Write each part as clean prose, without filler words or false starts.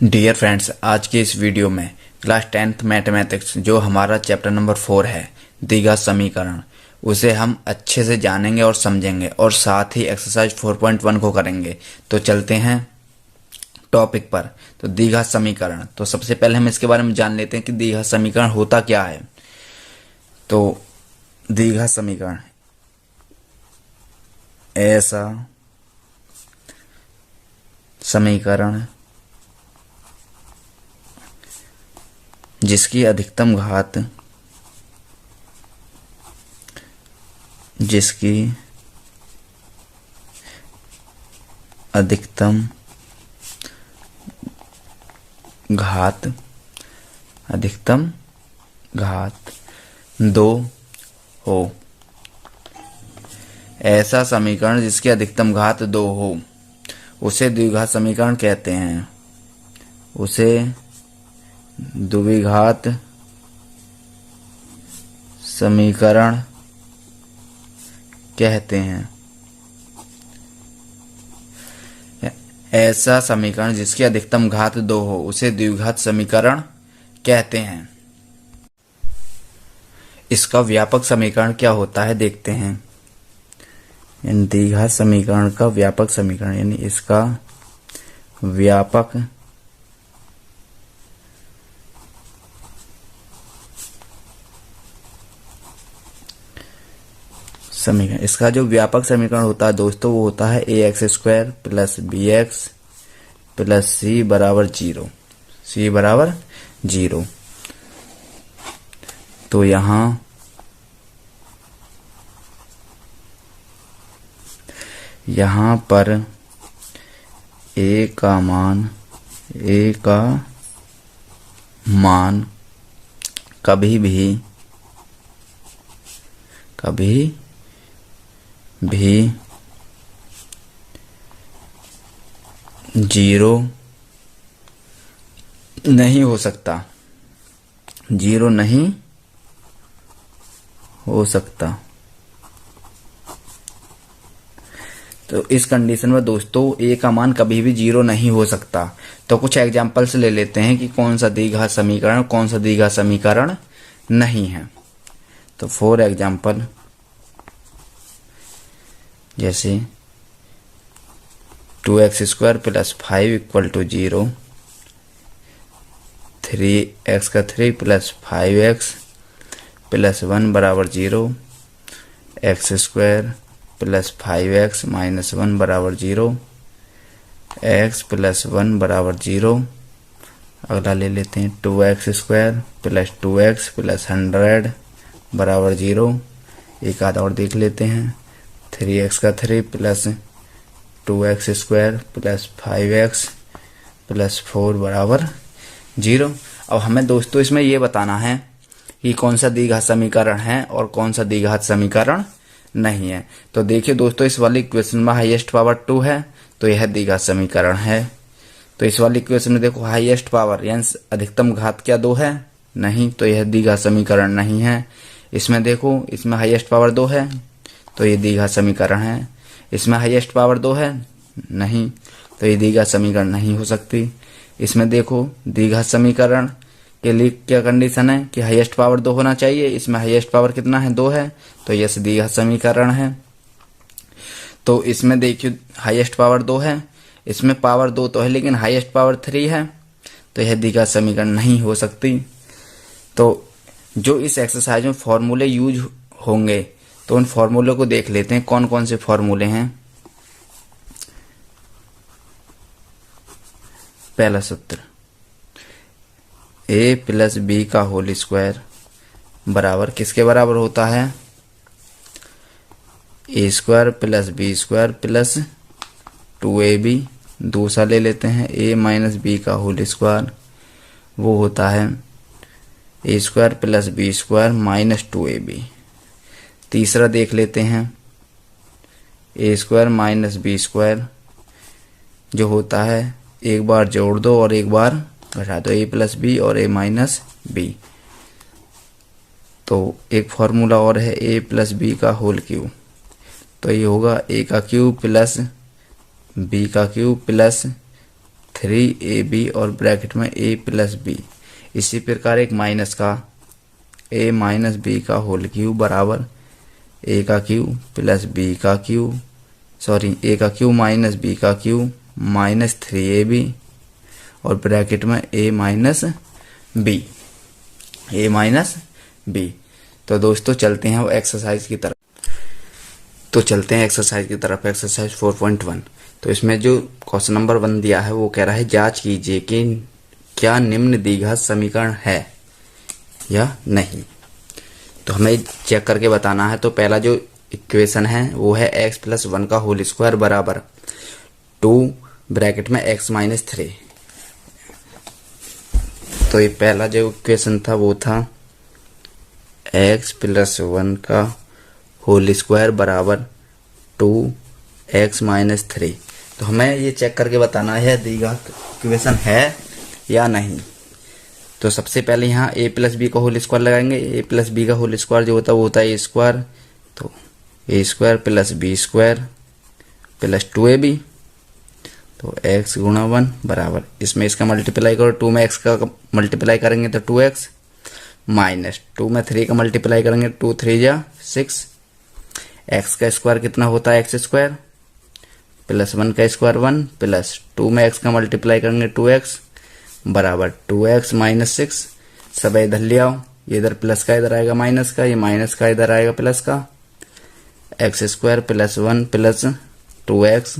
Dear friends, आज के इस वीडियो में क्लास 10th मैथमेटिक्स जो हमारा चैप्टर नंबर 4 है द्विघात समीकरण, उसे हम अच्छे से जानेंगे और समझेंगे और साथ ही एक्सरसाइज 4.1 को करेंगे। तो चलते हैं टॉपिक पर। तो द्विघात समीकरण, तो सबसे पहले हम इसके बारे में जान लेते हैं कि द्विघात समीकरण होता क्या है। तो द्विघात समीकरण ऐसा समीकरण जिसकी अधिकतम घात अधिकतम घात 2 हो। ऐसा समीकरण जिसकी अधिकतम घात 2 हो उसे द्विघात समीकरण कहते हैं। उसे द्विघात समीकरण कहते हैं। ऐसा समीकरण जिसकी अधिकतम घात 2 हो उसे द्विघात समीकरण कहते हैं। इसका व्यापक समीकरण क्या होता है देखते हैं। द्विघात समीकरण का व्यापक समीकरण यानी इसका व्यापक समीकरण, इसका जो व्यापक समीकरण होता है दोस्तों, वो होता है ax² + bx + c बराबर 0। तो यहाँ पर a का मान कभी भी 0 नहीं हो सकता। 0 नहीं हो सकता। तो इस कंडीशन में दोस्तों a का मान कभी भी 0 नहीं हो सकता। तो कुछ एग्जांपल्स ले लेते हैं कि कौन सा द्विघात समीकरण कौन सा द्विघात समीकरण नहीं है। तो फॉर एग्जांपल, जैसे 2x² + 5 = 0, 3x³ + 5x + 1 बराबर 0, x² + 5x - 1 बराबर 0, x + 1 बराबर 0। अगला ले लेते हैं 2x² + 2x + 100 बराबर 0। एक आधा और देख लेते हैं 3x³ + 2x² + 5x + 4 बराबर 0। अब हमें दोस्तों इसमें ये बताना है कि कौन सा द्विघात समीकरण है और कौन सा द्विघात समीकरण नहीं है। तो देखिए दोस्तों, इस वाली इक्वेशन में हाईएस्ट पावर 2 है तो यह द्विघात समीकरण है। तो इस वाली इक्वेशन में देखो हाईएस्ट पावर यानी अधिकतम घात क्या 2 है, नहीं, तो यह द्विघात समीकरण नहीं है। इसमें देखो, इसमें हाईएस्ट पावर 2 है तो ये द्विघात समीकरण है। इसमें हाईएस्ट पावर 2 है, नहीं, तो ये द्विघात समीकरण नहीं हो सकती। इसमें देखो द्विघात समीकरण के लिए क्या कंडीशन है कि हाईएस्ट पावर 2 होना चाहिए। इसमें हाईएस्ट पावर कितना है, 2 है, तो यह द्विघात समीकरण है। तो इसमें देखिए हाईएस्ट पावर 2 है, इसमें पावर 2 तो है लेकिन हाईएस्ट पावर 3 है, तो यह द्विघात समीकरण नहीं हो सकती। तो जो इस एक्सरसाइज में फॉर्मूले यूज होंगे तो उन फॉर्मूलों को देख लेते हैं कौन कौन से फॉर्मूले हैं। पहला सूत्र a + b² बराबर किसके बराबर होता है, a² + b² + 2ab। दूसरा ले लेते हैं a - b², वो होता है a² + b² - 2ab। तीसरा देख लेते हैं a² - b² जो होता है एक बार जोड़ दो और एक बार घटा दो, a + b और a - b। तो एक फॉर्मूला और है a + b², तो ये होगा a³ + b³ + 3ab और ब्रैकेट में a प्लस बी। इसी प्रकार एक माइनस का a माइनस बी का होल क्यूब बराबर a का क्यूब प्लस b का क्यूब, सॉरी a का क्यूब माइनस b का क्यूब माइनस 3ab और ब्रैकेट में a माइनस b। तो दोस्तों चलते हैं वो एक्सरसाइज की तरफ। एक्सरसाइज 4.1। तो इसमें जो क्वेश्चन नंबर 1 दिया है वो कह रहा है जांच कीजिए कि क्या निम्न द्विघात समीकरण है या नहीं। तो हमें चेक करके बताना है। तो पहला जो इक्वेशन है वो है x प्लस 1 का होल स्क्वायर बराबर 2 ब्रैकेट में x माइनस 3। तो ये पहला जो इक्वेशन था वो था x प्लस 1 का होल स्क्वायर बराबर 2x माइनस 3। तो हमें ये चेक करके बताना है द्विघात इक्वेशन है या नहीं। तो सबसे पहले यहाँ a प्लस बी का होल स्क्वायर लगाएंगे। a प्लस बी का होल स्क्वायर जो होता है वो होता है a स्क्वायर। तो a square plus B square plus 2ab। तो x गुणा 1 बराबर, इसमें इसका मल्टीप्लाई करो, 2 में x का मल्टीप्लाई करेंगे तो 2x माइनस 2 में 3 का मल्टीप्लाई करेंगे 2 3 जा 6। x का स्क्वायर कितना होता है x स्क्वायर प्लस 1 का स्क्वायर 1 प्लस 2 में x का मल्टीप्लाई करेंगे 2x बराबर 2x माइनस 6। सब इधर ले आओ, ये इधर प्लस का इधर आएगा माइनस का, ये माइनस का इधर आएगा प्लस का। x square plus 1 plus 2x,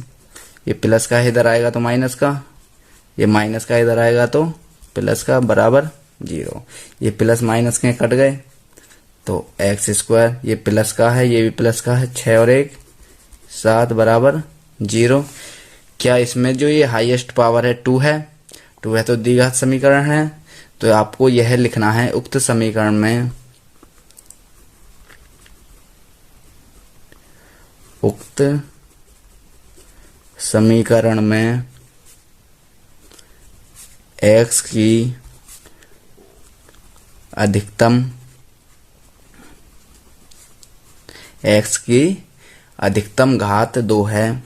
ये प्लस का इधर आएगा तो माइनस का, ये माइनस का इधर आएगा तो प्लस का बराबर 0। ये प्लस माइनस के कट गए तो x स्क्वायर ये प्लस का है, ये भी प्लस का है, 6 और 1 7 बराबर 0। क्या इसमें जो ये हाईएस्ट पावर है 2 है, 2 है तो द्विघात समीकरण है। तो आपको यह लिखना है उक्त समीकरण में x की अधिकतम घात 2 है।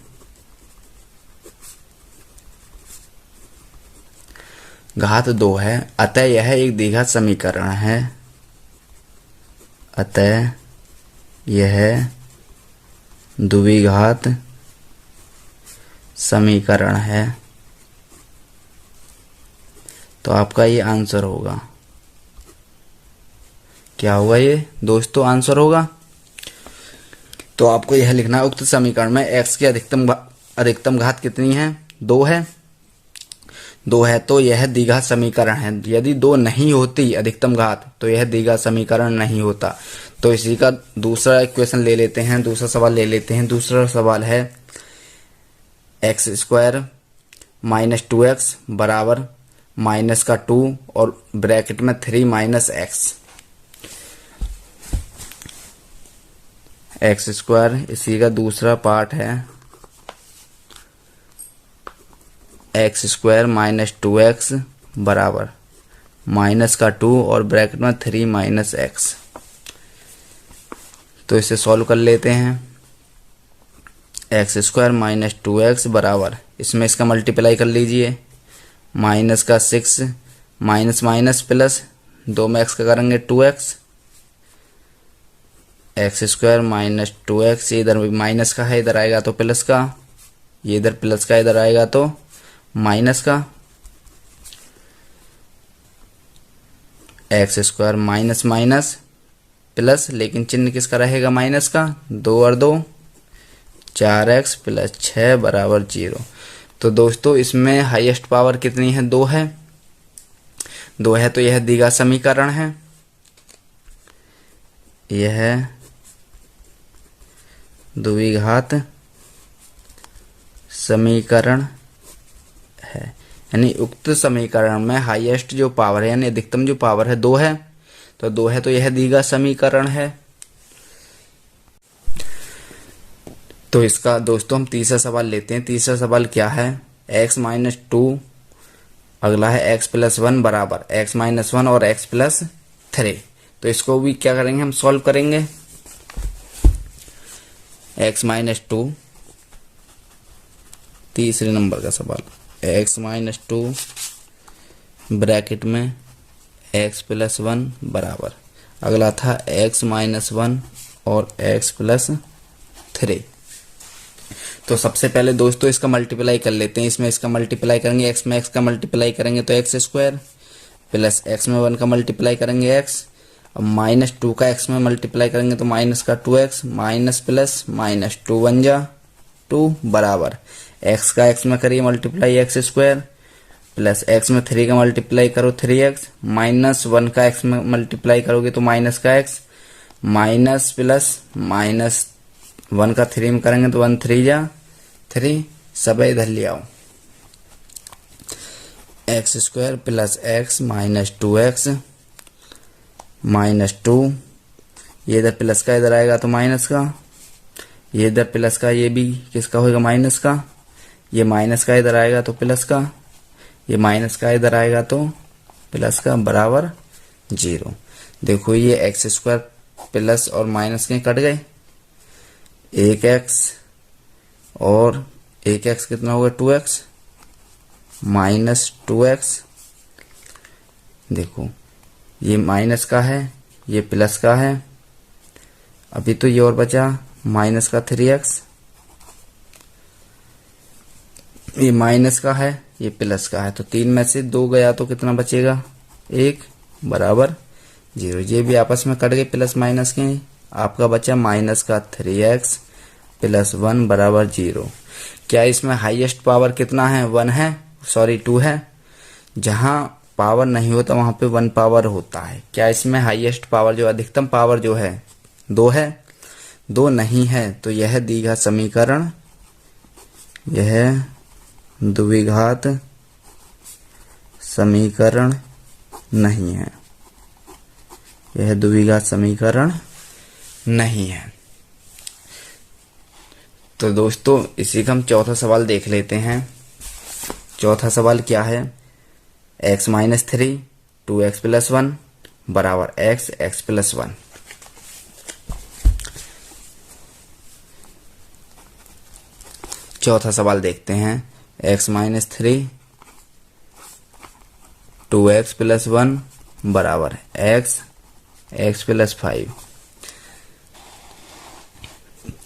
अतः यह एक द्विघात समीकरण है। अतः यह द्विघात समीकरण है। तो आपका ये आंसर होगा, क्या होगा ये दोस्तों आंसर होगा। तो आपको यह लिखना है उक्त समीकरण में x की अधिकतम घात कितनी है 2 है। 2 है तो यह द्विघात समीकरण है। यदि 2 नहीं होती अधिकतम घात तो यह द्विघात समीकरण नहीं होता। तो इसी का दूसरा इक्वेशन ले लेते हैं, दूसरा सवाल ले लेते हैं। दूसरा सवाल है x स्क्वायर माइनस 2x बराबर माइनस का 2 और ब्रैकेट में 3 माइनस x स्क्वायर, इसी का दूसरा पार्ट है x स्क्वायर माइनस 2x बराबर माइनस का 2 और ब्रैकेट में 3 माइनस x। तो इसे सॉल्व कर लेते हैं। x स्क्वायर माइनस 2x बराबर, इसमें इसका मल्टीप्लाई कर लीजिए, माइनस का 6 माइनस माइनस प्लस 2 में x का करेंगे 2x। x square minus 2x, इधर भी माइनस का है, इधर आएगा तो प्लस का, ये इधर प्लस का इधर आएगा तो माइनस का। x square minus minus plus, लेकिन चिन्ह किसका रहेगा माइनस का, 2 और 2 4x प्लस 6 बराबर 0। तो दोस्तों इसमें हाईएस्ट पावर कितनी है 2 है। 2 है तो यह द्विघात समीकरण है। यह द्विघात समीकरण है, यानी उक्त समीकरण में हाईएस्ट जो पावर है यानी अधिकतम जो पावर है 2 है। तो 2 है तो यह द्विघात समीकरण है। तो इसका दोस्तों हम तीसरा सवाल लेते हैं। तीसरा सवाल क्या है, x माइनस 2, अगला है x प्लस 1 बराबर x माइनस 1 और x प्लस 3। तो इसको भी क्या करेंगे हम सॉल्व करेंगे। x माइनस 2 तीसरे नंबर का सवाल, x माइनस 2 ब्रैकेट में x प्लस 1 बराबर, अगला था x माइनस 1 और x प्लस 3। तो सबसे पहले दोस्तों इसका मल्टीप्लाई कर लेते हैं। इसमें इसका मल्टीप्लाई करेंगे, x में x का मल्टीप्लाई करेंगे तो x स्क्वायर, प्लस x में 1 का मल्टीप्लाई करेंगे x, अब माइनस 2 का x में मल्टीप्लाई करेंगे तो माइनस का 2x, माइनस प्लस माइनस 2 बन जा 2 बराबर, x का x में करिए multiply x square, plus x में 3 का मल्टीप्लाई करो 3x, माइनस 1 का x में मल्टीप्लाई करोगे तो माइनस का x, माइनस प्लस माइनस 1 का 3 में करेंगे तो 1 3 जा 3, सब इधर ले आओ, x square plus x minus 2x minus 2, ये इधर प्लस का इधर आएगा तो माइनस का, ये इधर प्लस का ये भी किसका होगा माइनस का, ये माइनस का इधर आएगा तो प्लस का, ये माइनस का इधर आएगा तो प्लस का बराबर 0। देखो ये एक्स स्क्वायर प्लस और माइनस के कट गए, 1x और 1x कितना होगा 2x माइनस 2x, देखो ये माइनस का है ये प्लस का है, अभी तो ये और बचा माइनस का 3x, ये माइनस का है ये प्लस का है, तो 3 में से 2 गया तो कितना बचेगा 1 बराबर 0। ये भी आपस में कट गए प्लस माइनस के, आपका बचा माइनस का 3x प्लस 1 बराबर 0। क्या इसमें हाईएस्ट पावर कितना है 1 है, सॉरी 2 है, जहां पावर नहीं होता वहां पे 1 पावर होता है। क्या इसमें हाईएस्ट पावर जो अधिकतम पावर जो है 2 है, 2 नहीं है, तो यह द्विघात समीकरण, यह द्विघात समीकरण नहीं है, यह द्विघात समीकरण नहीं है। तो दोस्तों इसी का हम चौथा सवाल देख लेते हैं। चौथा सवाल क्या है, x माइनस 3 2x प्लस 1 बराबर x x प्लस 1। चौथा सवाल देखते हैं, x माइनस 3 2x प्लस 1 बराबर x x प्लस 5।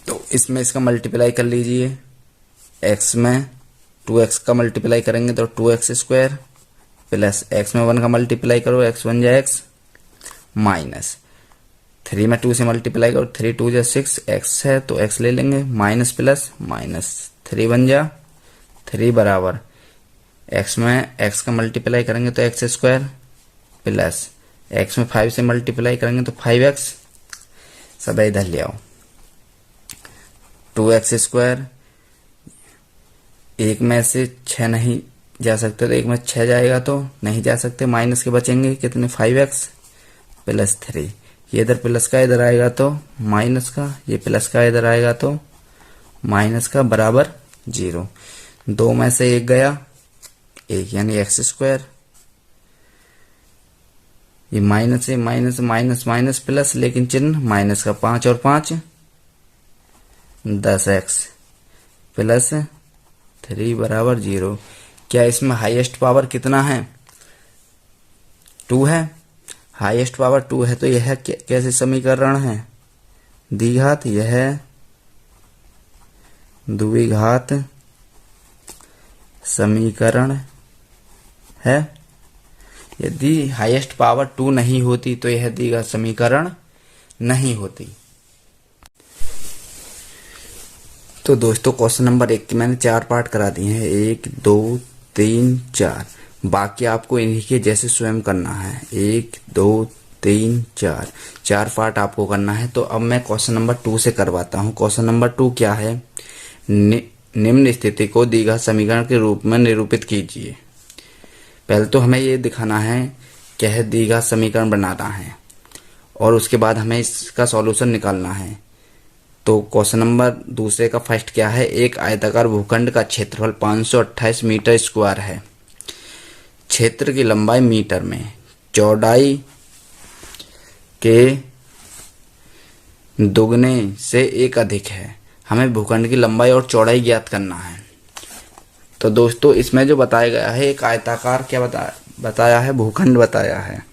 तो इसमें इसका मल्टीप्लाई कर लीजिए, x में 2x का मल्टीप्लाई करेंगे तो 2x स्क्वायर, प्लस x में 1 का मल्टीप्लाई करो x 1 जा x, माइनस 3 में 2 से मल्टीप्लाई करो 3 2 जा 6, x है तो x ले लेंगे, माइनस प्लस माइनस 3 बन जा 3 बराबर, x में x का मल्टीप्लाई करेंगे तो x स्क्वायर, प्लस x में 5 से मल्टीप्लाई करेंगे तो 5x, सब इधर ले आओ, 2x स्क्वायर, एक में से 6 नहीं जा सकते तो एक में 6 जाएगा तो नहीं जा सकते, माइनस के बचेंगे कितने 5x प्लस 3, ये इधर प्लस का इधर आएगा तो माइनस का, ये प्लस का इधर आएगा तो माइनस का बराबर 0। 2 में से 1 गया 1 यानी एक्स स्क्वायर, ये माइनस से माइनस माइनस माइनस प्लस, लेकिन चिन्ह माइनस का, 5 और 5 10x प्लस 3 बराबर 0। क्या इसमें हाईएस्ट पावर कितना है 2 है, हाईएस्ट पावर 2 है तो यह कैसे समीकरण है द्विघात, यह द्विघात समीकरण है। यदि हाईएस्ट पावर 2 नहीं होती तो यह द्विघात समीकरण नहीं होती। तो दोस्तों क्वेश्चन नंबर 1 के मैंने 4 पार्ट करा दिए हैं, 1 2 3 4, बाकी आपको इन्हीं के जैसे स्वयं करना है, 1 2 3 4, 4 पार्ट आपको करना है। तो अब मैं क्वेश्चन नंबर 2 से करवाता हूँ। क्वेश्चन नंबर 2 क्या है, निम्न स्थिति को द्विघात समीकरण के रूप में निरूपित कीजिए। पहले तो हमें ये दिखाना है कि यह द्विघात समीकरण बनाना है और उसके बाद हमें इसका सॉल्यूशन निकालना है। तो क्वेश्चन नंबर दूसरे का फर्स्ट क्या है, एक आयताकार भूखंड का क्षेत्रफल 528 मीटर स्क्वायर है, क्षेत्र की लंबाई मीटर में, चौड़ाई के दुगने से 1 अधिक है। हमें भूखंड की लंबाई और चौड़ाई ज्ञात करना है। तो दोस्तों इसमें जो बताया गया है एक आयताकार क्या बताया है, भूखंड बताया है।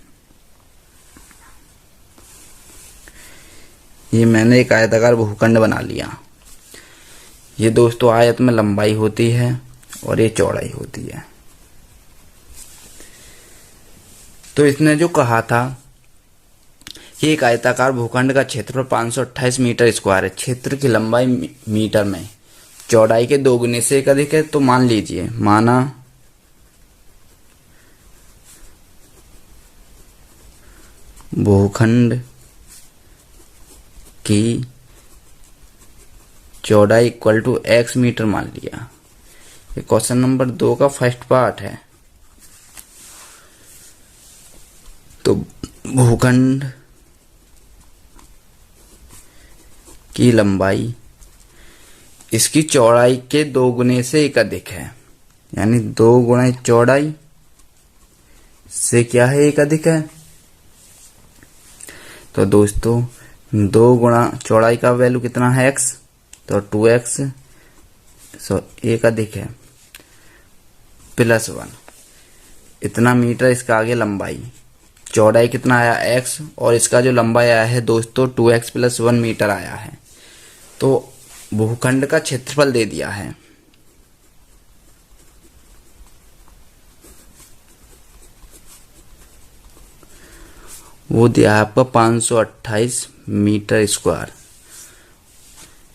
ये मैंने एक आयताकार भूखंड बना लिया। ये दोस्तों आयत में लंबाई होती है और ये चौड़ाई होती है। तो इसने जो कहा था कि एक आयताकार भूखंड का क्षेत्रफल 528 मीटर स्क्वायर है, क्षेत्र की लंबाई मीटर में, चौड़ाई के 2 गुने से एक अधिक है। तो मान लीजिए, माना भूखंड की चौड़ाई इक्वल टू x मीटर मान लिया। ये क्वेश्चन नंबर 2 का फर्स्ट पार्ट है। तो भूखंड की लंबाई इसकी चौड़ाई के 2 गुने से एक अधिक है, यानी 2 गुना चौड़ाई से क्या है, एक अधिक है। तो दोस्तों 2 गुना चौड़ाई का वैल्यू कितना है, x, तो 2x, एक अधिक है, प्लस 1, इतना मीटर इसका आगे लंबाई। चौड़ाई कितना आया x, और इसका जो लंबाई आया है दोस्तों 2x प्लस 1 मीटर आया है। तो भूखंड का क्षेत्रफल दे दिया है। वो दिया है आपका 528 मीटर स्क्वायर,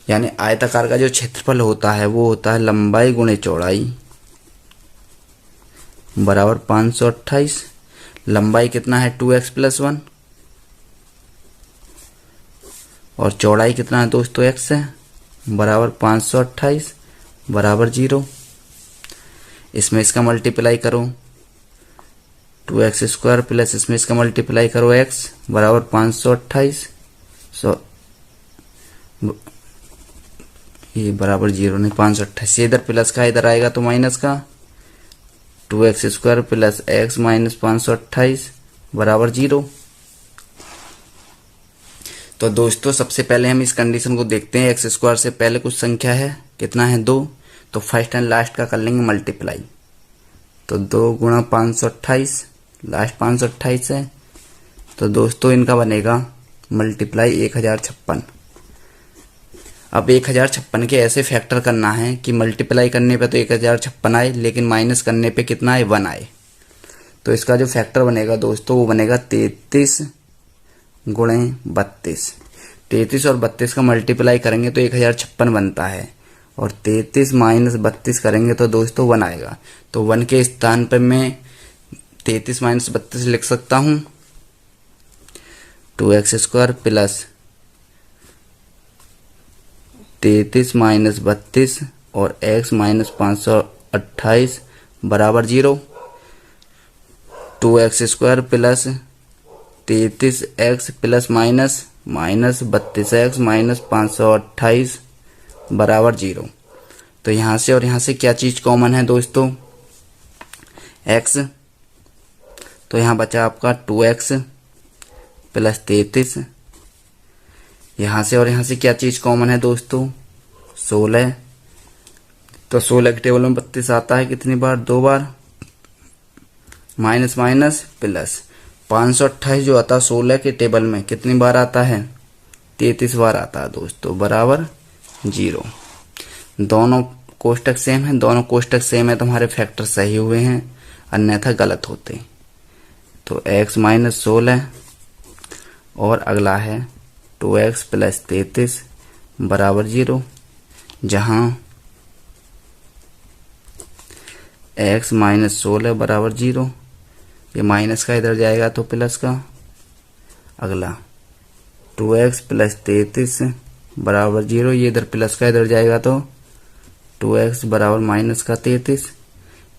यानी आयताकार का जो क्षेत्रफल होता है वो होता है लंबाई गुणे चौड़ाई बराबर 528। लंबाई कितना है 2x प्लस 1, और चौड़ाई कितना है दोस्तों x है, बराबर 528 बराबर 0। इसमें इसका मल्टीप्लाई करो 2x स्क्वायर प्लस इसमें इसका मल्टीप्लाई करो x बराबर 528। ये बराबर 0 नहीं, 528। इधर प्लस का इधर आएगा तो माइनस का, 2x square plus x minus 528 बराबर 0। तो दोस्तों सबसे पहले हम इस कंडीशन को देखते हैं। x स्क्वायर से पहले कुछ संख्या है, कितना है 2, तो फर्स्ट एंड लास्ट का कर लेंगे मल्टीप्लाई। तो 2 गुणा 528, लास्ट 528 है, तो दोस्तों इनका बनेगा मल्टीप्लाई 1056। अब 1056 के ऐसे फैक्टर करना है कि मल्टीप्लाई करने पे तो 1056 आए, लेकिन माइनस करने पे कितना आए, 1 आए। तो इसका जो फैक्टर बनेगा दोस्तों वो बनेगा 33 गुणे 32। 33 और 32 का मल्टीप्लाई करेंगे तो 1056 बनता है, और 33 माइनस 32 करेंगे तो दोस्तों 1 आएगा। तो 1 के स्थान पर मैं 33 माइनस 32 लिख सकता हूँ 2x स्क्वायर प्लस 33 माइनस 32 और x माइनस 528 बराबर 0। 2x square plus 33x plus minus 32x minus 528 बराबर 0। तो यहाँ से और यहाँ से क्या चीज कॉमन है दोस्तों, x। तो यहाँ बचा आपका 2x प्लस 33। यहाँ से और यहाँ से क्या चीज कॉमन है दोस्तों, 16। तो 16 के टेबल में 32 आता है कितनी बार, 2 बार, माइनस माइनस प्लस। 528 जो आता है 16 के टेबल में कितनी बार आता है, 33 बार आता है दोस्तों, बराबर 0। दोनों कोष्टक सेम है, दोनों कोष्टक सेम है तो हमारे फैक्टर सही हुए हैं, अन्यथा गलत होते। तो x माइनस 16 और अगला है 2x प्लस 33 बराबर 0, जहां x माइनस 16 बराबर 0, ये माइनस का इधर जाएगा तो प्लस का। अगला 2x प्लस 33 बराबर 0, ये इधर प्लस का इधर जाएगा तो 2x बराबर माइनस का 33,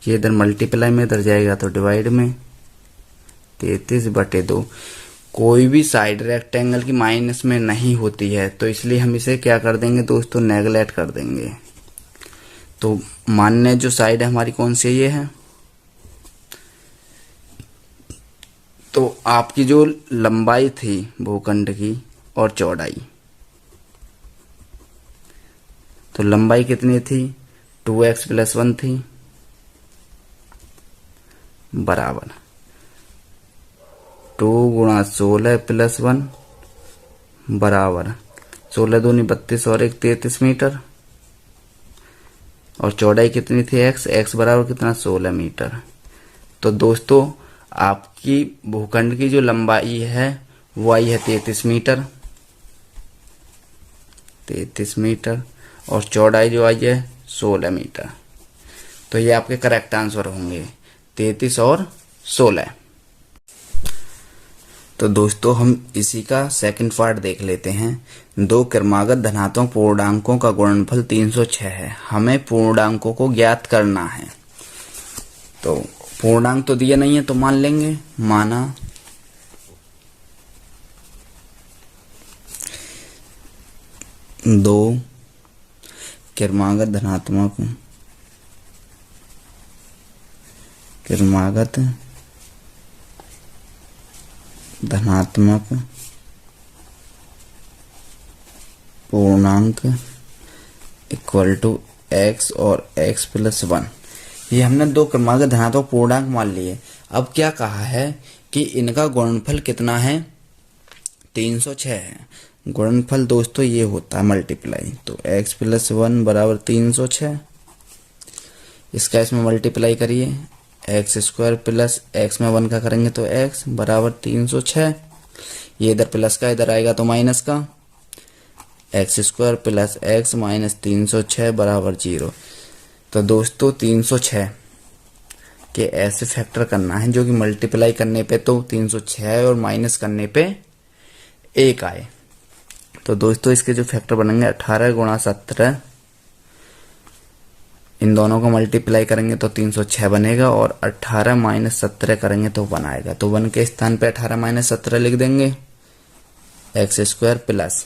ये इधर मल्टीप्लाई में इधर जाएगा तो डिवाइड में 33/2। कोई भी साइड रेक्टेंगल की माइनस में नहीं होती है, तो इसलिए हम इसे क्या कर देंगे दोस्तों, नेगलेक्ट कर देंगे। तो मान्य जो साइड है हमारी कौन सी, ये है। तो आपकी जो लंबाई थी भूखंड की और चौड़ाई, तो लंबाई कितनी थी 2x प्लस 1 थी, बराबर 2 गुणा 16 प्लस 1 बराबर 16 दूनी 32 और 1 33 मीटर। और चौड़ाई कितनी थी x बराबर कितना 16 मीटर। तो दोस्तों आपकी भूखंड की जो लंबाई है वो आई है 33 मीटर, 33 मीटर, और चौड़ाई जो आई है 16 मीटर। तो ये आपके करेक्ट आंसर होंगे 33 और 16। तो दोस्तों हम इसी का सेकंड पार्ट देख लेते हैं। दो क्रमागत धनात्मक पूर्णांकों का गुणनफल 306 है, हमें पूर्णांकों को ज्ञात करना है। तो पूर्णांक तो दिया नहीं है तो मान लेंगे, माना दो क्रमागत धनात्मक पूर्णांक इक्वल टू x और x प्लस 1। ये हमने दो क्रमागत धनात्मक पूर्णांक मान लिए। अब क्या कहा है कि इनका गुणनफल कितना है 306 है। गुणनफल दोस्तों ये होता है मल्टीप्लाई, तो x प्लस 1 बराबर 306। इसका इसमें मल्टीप्लाई करिए, एक्स स्क्वायर प्लस एक्स में 1 का करेंगे तो x बराबर 306। ये इधर प्लस का इधर आएगा तो माइनस का, x square plus x minus 306 बराबर 0। तो दोस्तों 306 के ऐसे फैक्टर करना है जो कि मल्टीप्लाई करने पे तो 306 और माइनस करने पे 1 आए। तो दोस्तों इसके जो फैक्टर बनेंगे 18 गुणा 17, इन दोनों को मल्टीप्लाई करेंगे तो 306 बनेगा, और 18 माइनस 17 करेंगे तो 1 आएगा। तो 1 के स्थान पे 18 माइनस 17 लिख देंगे, x square plus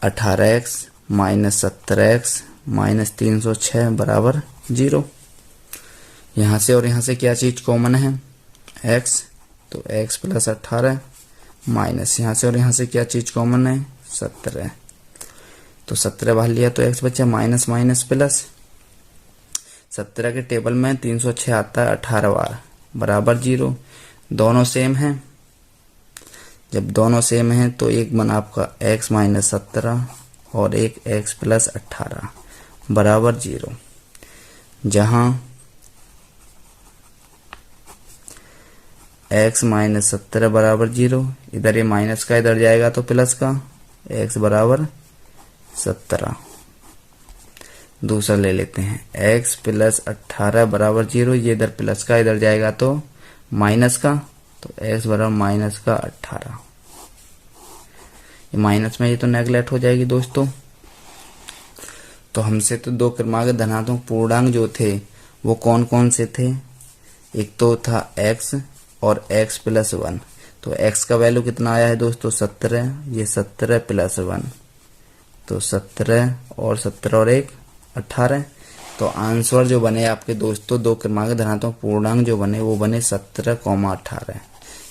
18x minus 17x minus 306 बराबर 0। यहाँ से और यहाँ से क्या चीज कॉमन है x, तो x प्लस 18 माइनस यहाँ से और यहाँ से क्या चीज कॉमन है 17, तो 17 बाहर लिया तो x बचा माइनस माइनस प्लस। 17 के टेबल में 306 आता है 18 बार बराबर 0। दोनों सेम हैं, जब दोनों सेम हैं तो एक बना आपका x माइनस 17 और एक x प्लस 18 बराबर 0। जहां x माइनस 17 बराबर 0, इधर ये माइनस का इधर जाएगा तो प्लस का, x बराबर 17। दूसरा ले लेते हैं, x प्लस 18 बराबर 0, ये इधर प्लस का इधर जाएगा तो माइनस का, तो x बराबर माइनस का 18। ये माइनस में ये तो नेगलेक्ट हो जाएगी दोस्तों। तो हमसे तो दो क्रमागत धनात्मक पूर्णांक जो थे वो कौन कौन से थे, एक तो था x और x प्लस 1। तो x का वैल्यू कितना आया है दोस्तों 17, ये 17 प्लस 1, तो 17 और 17 और 1 18। तो आंसर जो बने आपके दोस्तों दो क्रमागत धनात्मक पूर्णांक जो बने वो बने 17,18,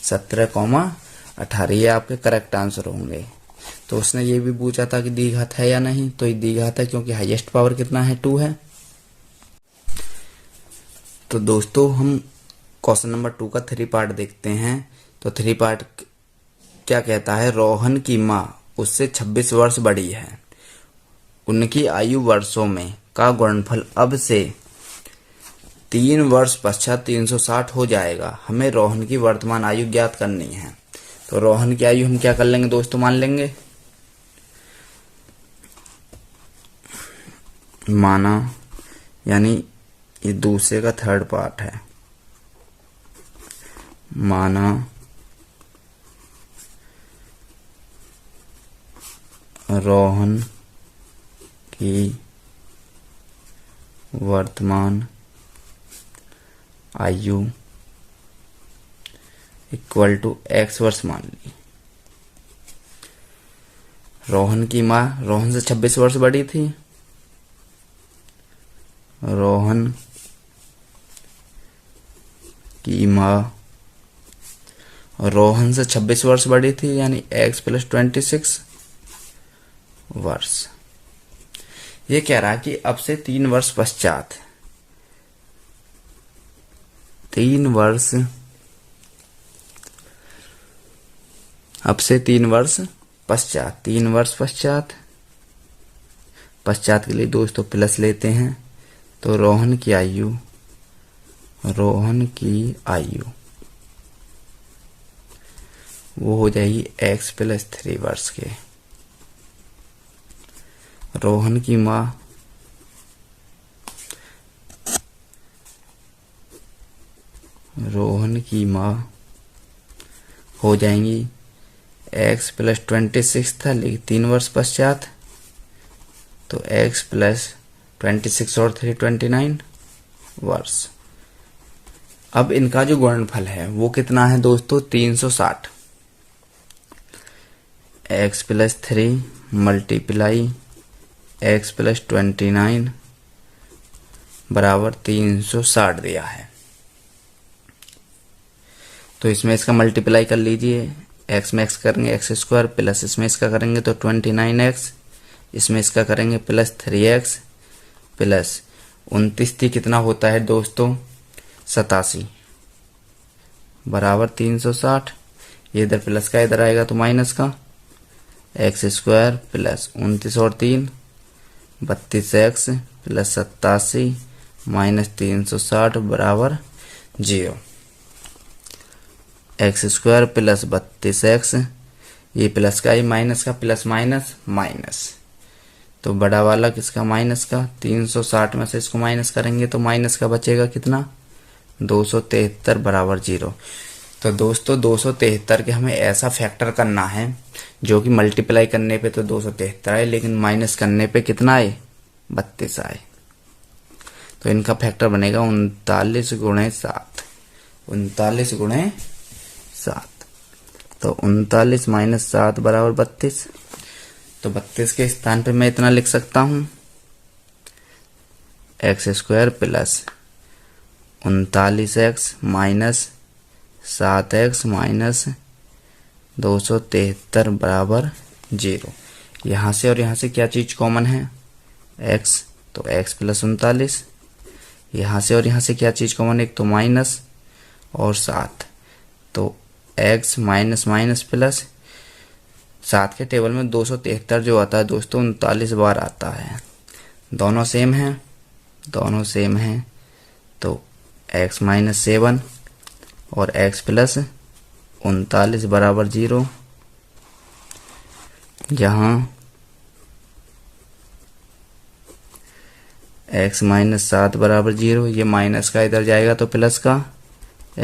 17,18। ये आपके करेक्ट आंसर होंगे। तो उसने ये भी पूछा था कि द्विघात है या नहीं, तो ये द्विघात है क्योंकि हाईएस्ट पावर कितना है 2 है। तो दोस्तों हम क्वेश्चन नंबर 2 का 3 पार्ट देखते हैं। तो 3 पार्ट क्या कहता है, रोहन की माँ उससे 26 वर्ष बड़ी है, उनकी आयु वर्षों में का गुणनफल अब से 3 वर्ष पश्चात 360 हो जाएगा। हमें रोहन की वर्तमान आयु ज्ञात करनी है। तो रोहन की आयु हम क्या कर लेंगे दोस्तों, मान लेंगे, माना, यानी ये दूसरे का 3rd पार्ट है, माना रोहन की वर्तमान आयु इक्वल टू x वर्ष मान ली। रोहन की माँ रोहन से 26 वर्ष बड़ी थी, रोहन की माँ रोहन से 26 वर्ष बड़ी थी, यानी x प्लस 26 वर्ष। ये कह रहा है कि अब से 3 वर्ष पश्चात 3 वर्ष, अब से 3 वर्ष पश्चात, 3 वर्ष पश्चात, पश्चात के लिए दोस्तों प्लस लेते हैं, तो रोहन की आयु, रोहन की आयु वो हो जाएगी x + 3 वर्ष के। रोहन की माँ, रोहन की माँ हो जाएंगी x + 26 था, लेकिन 3 वर्ष पश्चात, तो x + 26 और 3 29 वर्ष। अब इनका जो गुणनफल है वो कितना है दोस्तों, 360। x + 3 मल्टीप्लाई x + 29 बराबर 360 दिया है। तो इसमें इसका मल्टीप्लाई कर लीजिए, x में x करेंगे x² प्लस इसमें इसका करेंगे तो 29x, इसमें इसका करेंगे प्लस 3x प्लस 29 थी, कितना होता है दोस्तों 87 बराबर 360। ये इधर प्लस का इधर आएगा तो माइनस का, x² प्लस 29 और 3 32x प्लस 87 माइनस 360 बराबर 0। x² प्लस 32x, ये प्लस का ही माइनस का, प्लस माइनस माइनस, तो बड़ा वाला किसका माइनस का, 360 में से इसको माइनस करेंगे तो माइनस का बचेगा कितना 273 बराबर 0। तो दोस्तों 273 के हमें ऐसा फैक्टर करना है जो कि मल्टीप्लाई करने पे तो 273 आए, लेकिन माइनस करने पे कितना आए 32 आए। तो इनका फैक्टर बनेगा 39 × 7, 39 × 7, तो 39 - 7 बराबर 32। तो 32 के स्थान पे मैं इतना लिख सकता हूँ x² plus 39x minus 7x minus 273 बराबर 0। यहाँ से और यहाँ से क्या चीज कॉमन है, x, तो x प्लस 39। यहाँ से और यहाँ से क्या चीज कॉमन है, एक तो माइनस और 7, तो x माइनस माइनस प्लस, 7 के टेबल में 273 जो आता है दोस्तों 39 बार आता है। दोनों सेम हैं, दोनों सेम हैं, तो x - 7 और x प्लस 39 बराबर 0। जहाँ x - 7 बराबर 0, ये माइनस का इधर जाएगा तो प्लस का,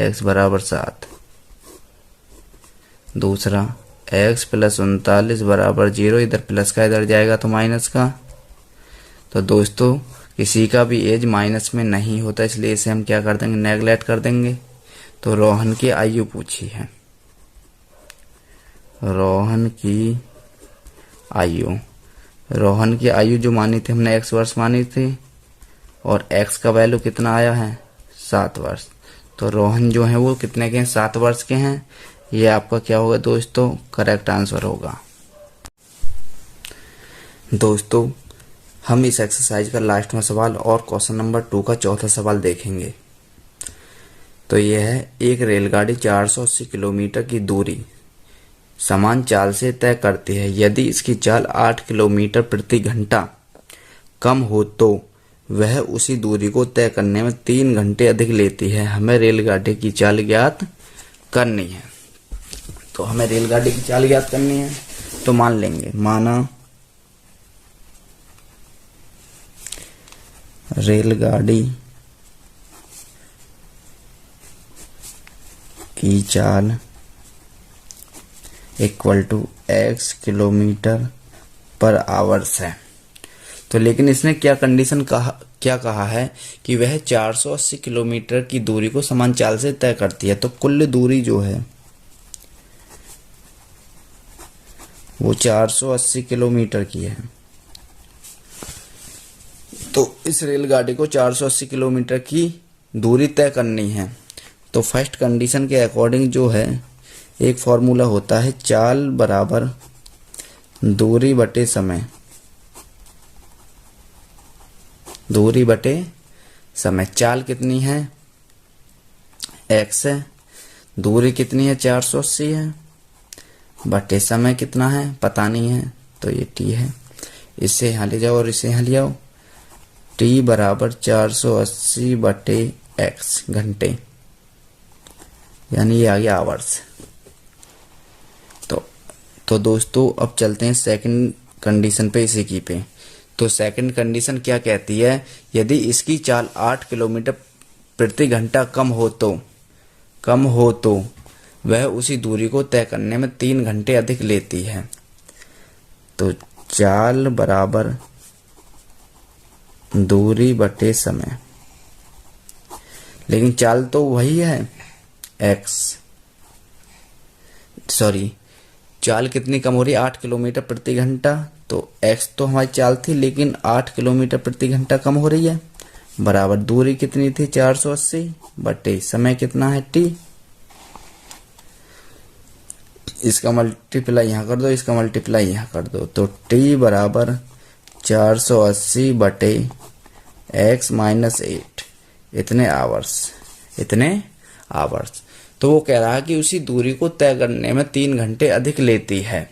x बराबर 7। दूसरा x प्लस 39 बराबर 0, इधर प्लस का इधर जाएगा तो माइनस का। तो दोस्तों किसी का भी एज माइनस में नहीं होता, इसलिए इसे हम क्या कर देंगे, नेगलेक्ट कर देंगे। तो रोहन की आयु पूछी है, रोहन की आयु, रोहन की आयु जो मानी थी हमने x वर्ष मानी थी, और x का वैल्यू कितना आया है 7 वर्ष। तो रोहन जो है वो कितने के हैं, 7 वर्ष के हैं। ये आपका क्या होगा दोस्तों, करेक्ट आंसर होगा। दोस्तों हम इस एक्सरसाइज का लास्ट में सवाल और क्वेश्चन नंबर 2 का चौथा सवाल देखेंगे। तो यह है, एक रेलगाड़ी 480 किलोमीटर की दूरी समान चाल से तय करती है। यदि इसकी चाल 8 किलोमीटर प्रति घंटा कम हो तो वह उसी दूरी को तय करने में 3 घंटे अधिक लेती है। हमें रेलगाड़ी की चाल ज्ञात करनी है। तो हमें रेलगाड़ी की चाल ज्ञात करनी है, तो मान लेंगे, माना रेलगाड़ी की चाल = x किलोमीटर पर आवर्स है। तो लेकिन इसने क्या कंडीशन क्या कहा है कि वह 480 किलोमीटर की दूरी को समान चाल से तय करती है। तो कुल दूरी जो है वो 480 किलोमीटर की है। तो इस रेलगाड़ी को 480 किलोमीटर की दूरी तय करनी है। तो फर्स्ट कंडीशन के अकॉर्डिंग जो है एक फॉर्मूला होता है, चाल बराबर दूरी बटे समय, दूरी बटे समय। चाल कितनी है x है, दूरी कितनी है 480 है, बटे समय कितना है पता नहीं है, तो ये t है। इसे यहाँ ले जाओ और इसे यहाँ ले आओ, t बराबर 480 बटे x घंटे, यानी ये आ गया आवर्स। तो दोस्तों अब चलते हैं सेकंड कंडीशन पे, इसी की पे। तो सेकंड कंडीशन क्या कहती है, यदि इसकी चाल 8 किलोमीटर प्रति घंटा कम हो तो वह उसी दूरी को तय करने में 3 घंटे अधिक लेती है। तो चाल बराबर दूरी बटे समय, लेकिन चाल तो वही है चाल कितनी कम हो रही है 8 किलोमीटर प्रति घंटा, तो x तो हमारी चाल थी लेकिन 8 किलोमीटर प्रति घंटा कम हो रही है, बराबर दूरी कितनी थी 480 बटे समय कितना है t। इसका मल्टीप्लाई यहाँ कर दो, इसका मल्टीप्लाई यहाँ कर दो, तो t बराबर 480 बटे x माइनस 8, इतने आवर्स। तो वो कह रहा है कि उसी दूरी को तय करने में 3 घंटे अधिक लेती है,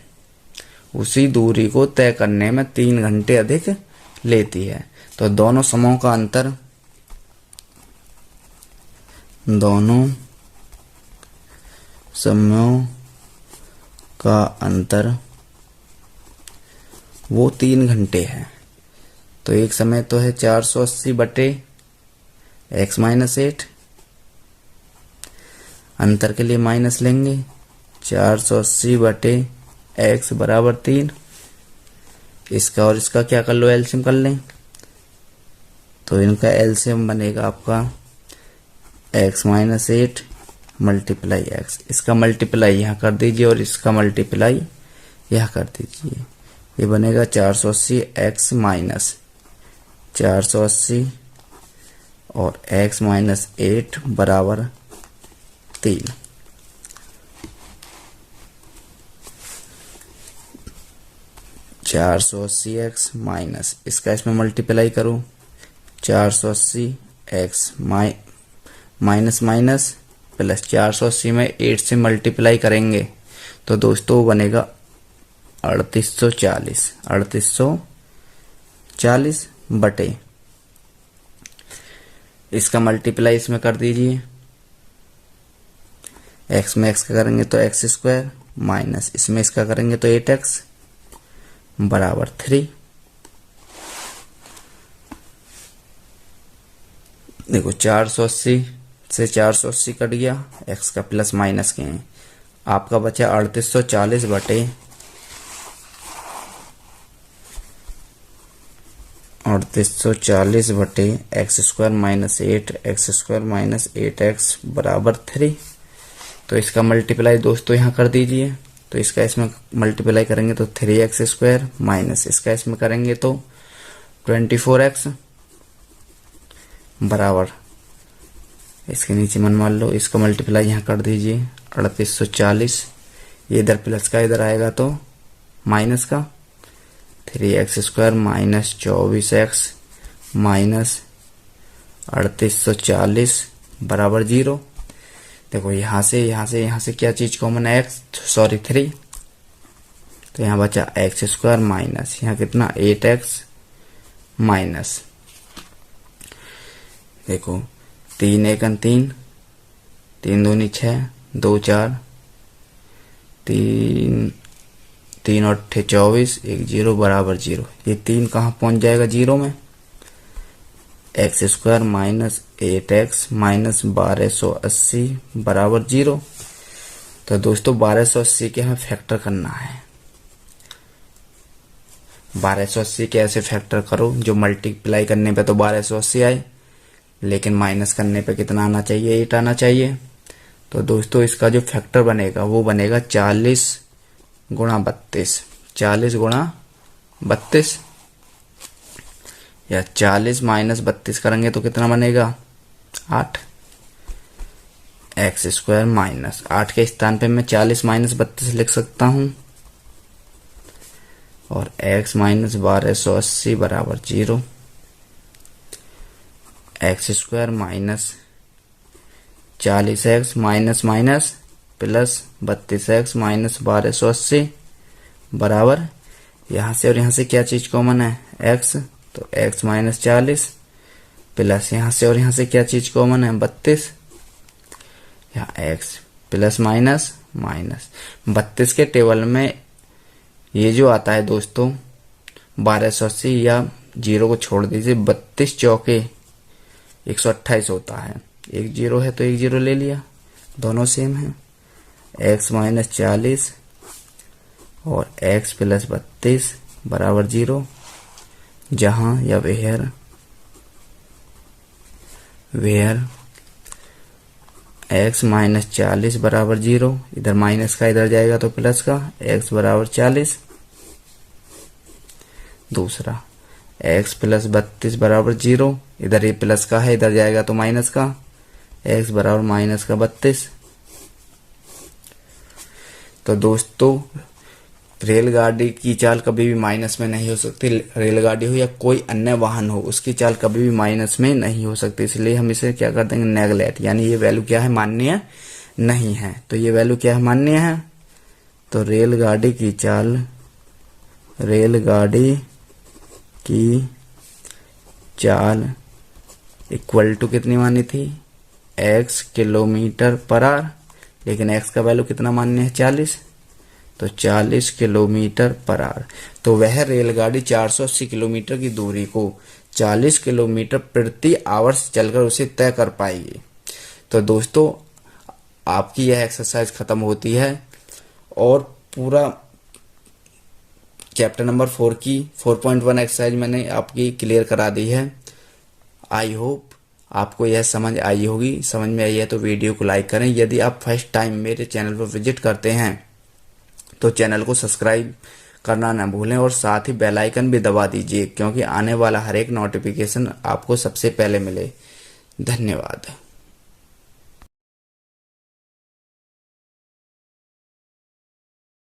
उसी दूरी को तय करने में 3 घंटे अधिक लेती है। तो दोनों समयों का अंतर वो 3 घंटे है। तो एक समय तो है 480 बटे x माइनस 8, अंतर के लिए माइनस लेंगे, 480 बटे x बराबर 3। इसका और इसका क्या कर लो, एलसीएम कर लें, तो इनका एलसीएम बनेगा आपका x माइनस 8 मल्टीप्लाई x। इसका मल्टीप्लाई यहाँ कर दीजिए और इसका मल्टीप्लाई यहाँ कर दीजिए, ये बनेगा 480 x माइनस 480 और x माइनस 8 बराबर 3। चार सौ 80x माइनस इसका इसमें मल्टीप्लाई करूं, 480x माइनस माइनस प्लस 480 में 8 से मल्टीप्लाई करेंगे तो दोस्तों बनेगा 3840 बटे इसका मल्टीप्लाई इसमें कर दीजिए, x में x का करेंगे तो x स्क्वायर माइनस इसमें इसका करेंगे तो 8x बराबर 3। देखो 480 से 480 कट गया, x का प्लस माइनस के हैं, आपका बचा 3840 बटे 3840 बटे एक्स स्क्वायर माइनस 8x बराबर 3। तो इसका मल्टीप्लाई दोस्तों यहाँ कर दीजिए, तो इसका इसमें मल्टीप्लाई करेंगे तो 3x स्क्वायर माइनस इसका इसमें करेंगे तो 24x बराबर, इसके नीचे मन मान लो, इसका मल्टीप्लाई यहाँ कर दीजिए 3840, ये इधर प्लस का इधर आएगा तो माइनस का 3x square minus 24x minus 3840 बराबर 0। देखो यहाँ से क्या चीज कॉमन है, 3, तो यहाँ बचा x स्क्वायर माइनस यहाँ कितना 8x माइनस, देखो 3 1 3 3 दूनी 6 2 4 3 और 24 1 0 बराबर 0। ये 3 कहाँ पहुंच जाएगा 0 में, x square minus 8x minus 1280 बराबर 0। तो दोस्तों 1280 के हमें फैक्टर करना है। 1280 के ऐसे फैक्टर करो जो मल्टीप्लाई करने पे तो 1280 आए, लेकिन माइनस करने पे कितना आना चाहिए, 8 आना चाहिए। तो दोस्तों इसका जो फैक्टर बनेगा वो बनेगा 40 गुणा 32 या 40 माइनस 32 करेंगे तो कितना बनेगा 8 एक्स स्क्वायर माइनस 8 के स्थान पे मैं 40 माइनस 32 लिख सकता हूं और x माइनस 1280 बराबर 0, x square minus 40x minus minus plus 32x minus 1280 बराबर, यहाँ से और यहाँ से क्या चीज कॉमन है, x, तो x माइनस 40 प्लस यहाँ से और यहाँ से क्या चीज कॉमन है, 32, यहाँ x प्लस माइनस माइनस 32 के टेबल में ये जो आता है दोस्तों 1280 या 0 को छोड़ दीजिए, 32 चौके 128 होता है, एक 0 है तो एक 0 ले लिया, दोनों सेम है, x माइनस 40 और x प्लस 32 बराबर 0, जहां या वेयर x माइनस 40 बराबर 0, इधर माइनस का इधर जाएगा तो प्लस का, x बराबर 40, दूसरा x प्लस 32 बराबर 0, इधर ये प्लस का है इधर जाएगा तो माइनस का, x बराबर माइनस का 32। तो दोस्तों रेलगाड़ी की चाल कभी भी माइनस में नहीं हो सकती, रेलगाड़ी हो या कोई अन्य वाहन हो उसकी चाल कभी भी माइनस में नहीं हो सकती, इसलिए हम इसे क्या कर देंगे, नेगलेक्ट, यानी ये वैल्यू क्या है, मान्य नहीं है। तो ये वैल्यू क्या है, मान्य है, तो रेलगाड़ी की चाल इक्वल टू कितनी मानी थी, x किलोमीटर पर आवर, लेकिन x का वैल्यू कितना मान्य है, 40, तो 40 किलोमीटर पर आवर। तो वह रेलगाड़ी 480 किलोमीटर की दूरी को 40 किलोमीटर प्रति आवर से चलकर उसे तय कर पाएगी। तो दोस्तों आपकी यह एक्सरसाइज खत्म होती है और पूरा चैप्टर नंबर 4 की 4.1 एक्सरसाइज मैंने आपकी क्लियर करा दी है। आई होप आपको यह समझ आई होगी। समझ में आई है तो वीडियो को लाइक करें। यदि आप फर्स्ट टाइम मेरे चैनल पर विजिट करते हैं तो चैनल को सब्सक्राइब करना न भूलें और साथ ही बेल आइकन भी दबा दीजिए, क्योंकि आने वाला हर एक नोटिफिकेशन आपको सबसे पहले मिले। धन्यवाद।